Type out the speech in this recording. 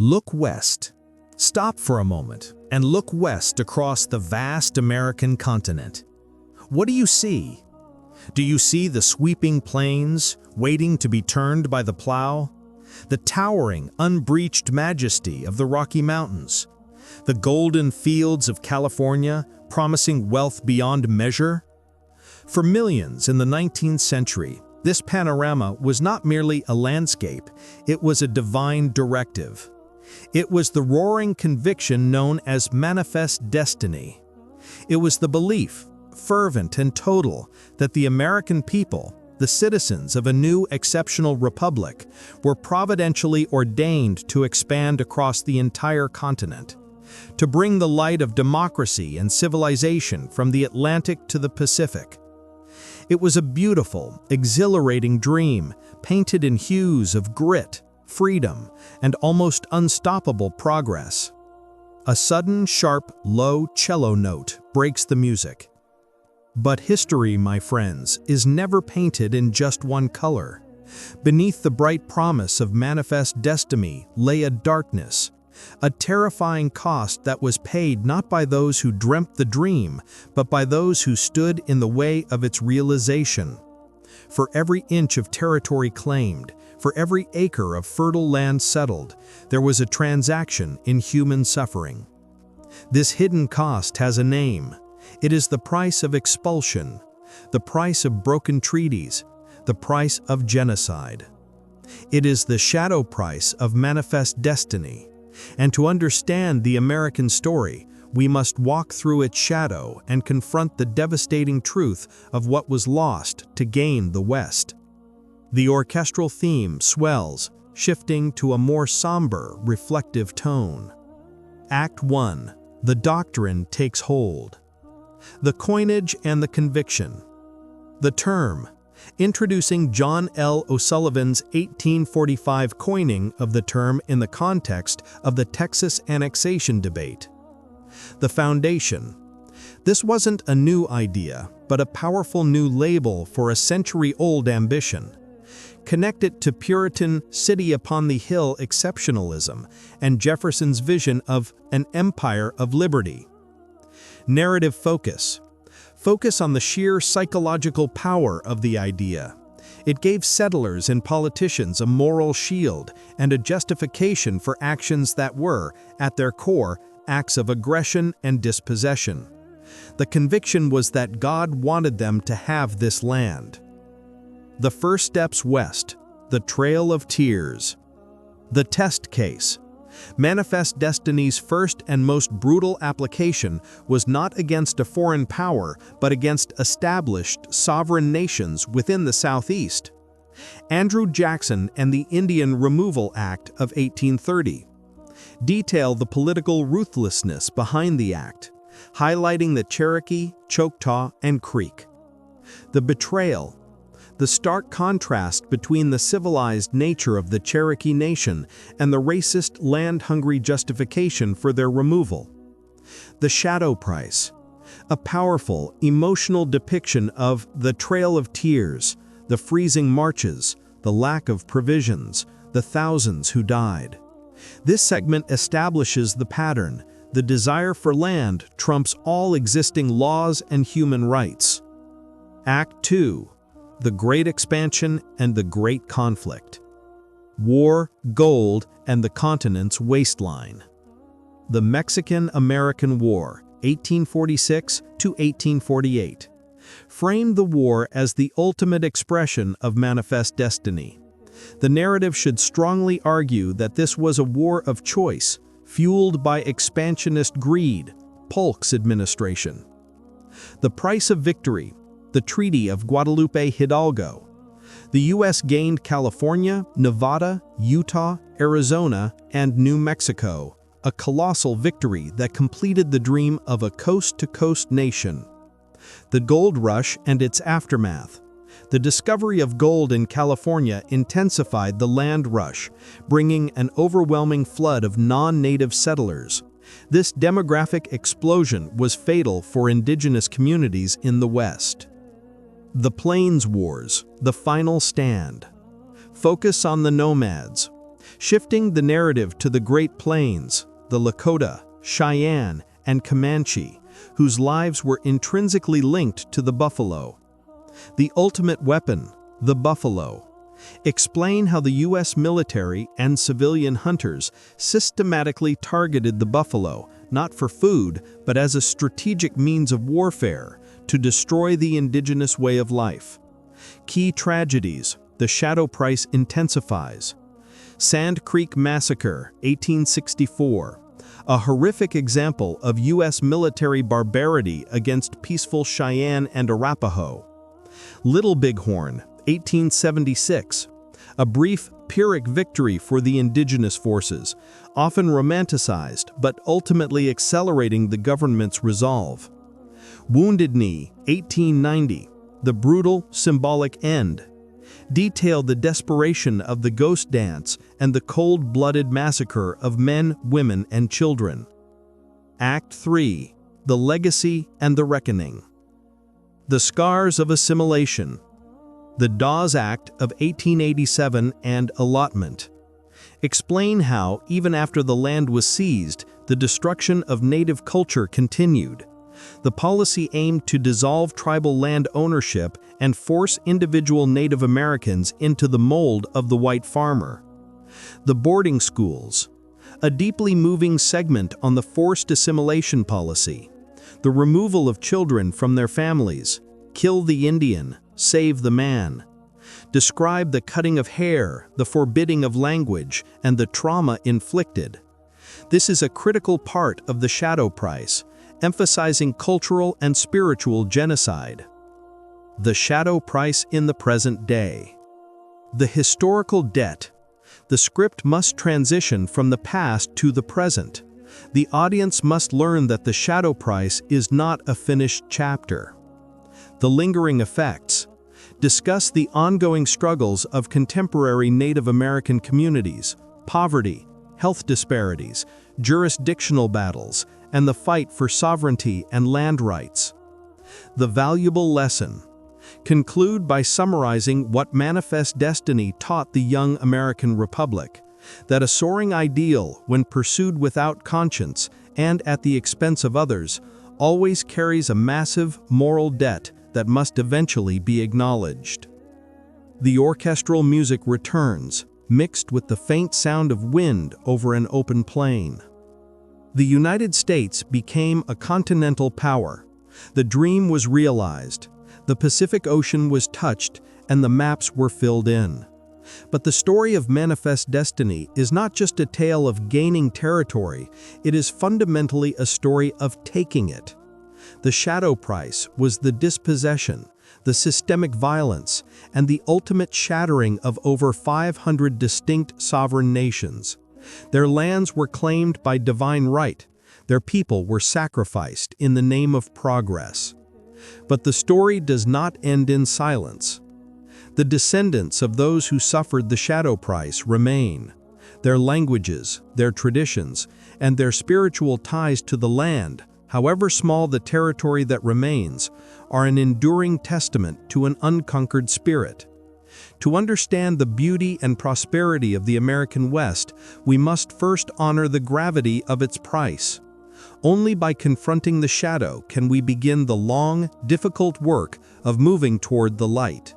Look west. Stop for a moment and look west across the vast American continent. What do you see? Do you see the sweeping plains waiting to be turned by the plow? The towering, unbreached majesty of the Rocky Mountains? The golden fields of California promising wealth beyond measure? For millions in the 19th century, this panorama was not merely a landscape, it was a divine directive. It was the roaring conviction known as manifest destiny. It was the belief, fervent and total, that the American people, the citizens of a new exceptional republic, were providentially ordained to expand across the entire continent, to bring the light of democracy and civilization from the Atlantic to the Pacific. It was a beautiful, exhilarating dream, painted in hues of grit, freedom, and almost unstoppable progress. A sudden, sharp, low cello note breaks the music. But history, my friends, is never painted in just one color. Beneath the bright promise of manifest destiny lay a darkness, a terrifying cost that was paid not by those who dreamt the dream, but by those who stood in the way of its realization. For every inch of territory claimed, for every acre of fertile land settled, there was a transaction in human suffering. This hidden cost has a name. It is the price of expulsion, the price of broken treaties, the price of genocide. It is the shadow price of manifest destiny. And to understand the American story, we must walk through its shadow and confront the devastating truth of what was lost to gain the West. The orchestral theme swells, shifting to a more somber, reflective tone. Act 1. The doctrine takes hold. The coinage and the conviction. The term. Introducing John L. O'Sullivan's 1845 coining of the term in the context of the Texas annexation debate. The foundation. This wasn't a new idea, but a powerful new label for a century-old ambition. Connect it to Puritan city-upon-the-hill exceptionalism and Jefferson's vision of an empire of liberty. Narrative focus. Focus on the sheer psychological power of the idea. It gave settlers and politicians a moral shield and a justification for actions that were, at their core, acts of aggression and dispossession. The conviction was that God wanted them to have this land. The first steps west, the Trail of Tears. The test case. Manifest Destiny's first and most brutal application was not against a foreign power, but against established sovereign nations within the Southeast. Andrew Jackson and the Indian Removal Act of 1830 detail the political ruthlessness behind the act, highlighting the Cherokee, Choctaw, and Creek. The betrayal. The stark contrast between the civilized nature of the Cherokee Nation and the racist, land-hungry justification for their removal. The shadow price. A powerful, emotional depiction of the Trail of Tears, the freezing marches, the lack of provisions, the thousands who died. This segment establishes the pattern. The desire for land trumps all existing laws and human rights. Act 2. The Great Expansion and the Great Conflict. War, gold, and the continent's waistline. The Mexican-American War, 1846 to 1848, framed the war as the ultimate expression of manifest destiny. The narrative should strongly argue that this was a war of choice, fueled by expansionist greed, Polk's administration. The price of victory. The Treaty of Guadalupe Hidalgo. The U.S. gained California, Nevada, Utah, Arizona, and New Mexico, a colossal victory that completed the dream of a coast-to-coast nation. The gold rush and its aftermath. The discovery of gold in California intensified the land rush, bringing an overwhelming flood of non-native settlers. This demographic explosion was fatal for indigenous communities in the West. The Plains Wars, the final stand. Focus on the nomads. shifting the narrative to the Great Plains, the Lakota, Cheyenne, and Comanche, whose lives were intrinsically linked to the buffalo. The ultimate weapon, the buffalo. Explain how the U.S. military and civilian hunters systematically targeted the buffalo, not for food, but as a strategic means of warfare, to destroy the indigenous way of life. Key tragedies: the shadow price intensifies. Sand Creek Massacre, 1864. A horrific example of U.S. military barbarity against peaceful Cheyenne and Arapaho. Little Bighorn, 1876. A brief Pyrrhic victory for the indigenous forces, often romanticized but ultimately accelerating the government's resolve. Wounded Knee, 1890. The brutal, symbolic end. Detailed the desperation of the ghost dance and the cold-blooded massacre of men, women, and children. Act 3. The Legacy and the Reckoning. The Scars of Assimilation. The Dawes Act of 1887 and Allotment. Explain how, even after the land was seized, the destruction of native culture continued. The policy aimed to dissolve tribal land ownership and force individual Native Americans into the mold of the white farmer. The Boarding Schools. A deeply moving segment on the forced assimilation policy. The removal of children from their families. Kill the Indian, save the man. Describe the cutting of hair, the forbidding of language, and the trauma inflicted. This is a critical part of the shadow price, emphasizing cultural and spiritual genocide. The shadow price in the present day. The historical debt. The script must transition from the past to the present. The audience must learn that the shadow price is not a finished chapter. The lingering effects. Discuss the ongoing struggles of contemporary Native American communities, poverty, health disparities, jurisdictional battles, and the fight for sovereignty and land rights. The valuable lesson. Conclude by summarizing what Manifest Destiny taught the young American Republic, that a soaring ideal, when pursued without conscience and at the expense of others, always carries a massive moral debt that must eventually be acknowledged. The orchestral music returns, mixed with the faint sound of wind over an open plain. The United States became a continental power. The dream was realized. The Pacific Ocean was touched, and the maps were filled in. But the story of Manifest Destiny is not just a tale of gaining territory, it is fundamentally a story of taking it. The shadow price was the dispossession, the systemic violence, and the ultimate shattering of over 500 distinct sovereign nations. Their lands were claimed by divine right. Their people were sacrificed in the name of progress. But the story does not end in silence. The descendants of those who suffered the shadow price remain. Their languages, their traditions, and their spiritual ties to the land, however small the territory that remains, are an enduring testament to an unconquered spirit. To understand the beauty and prosperity of the American West, we must first honor the gravity of its price. Only by confronting the shadow can we begin the long, difficult work of moving toward the light.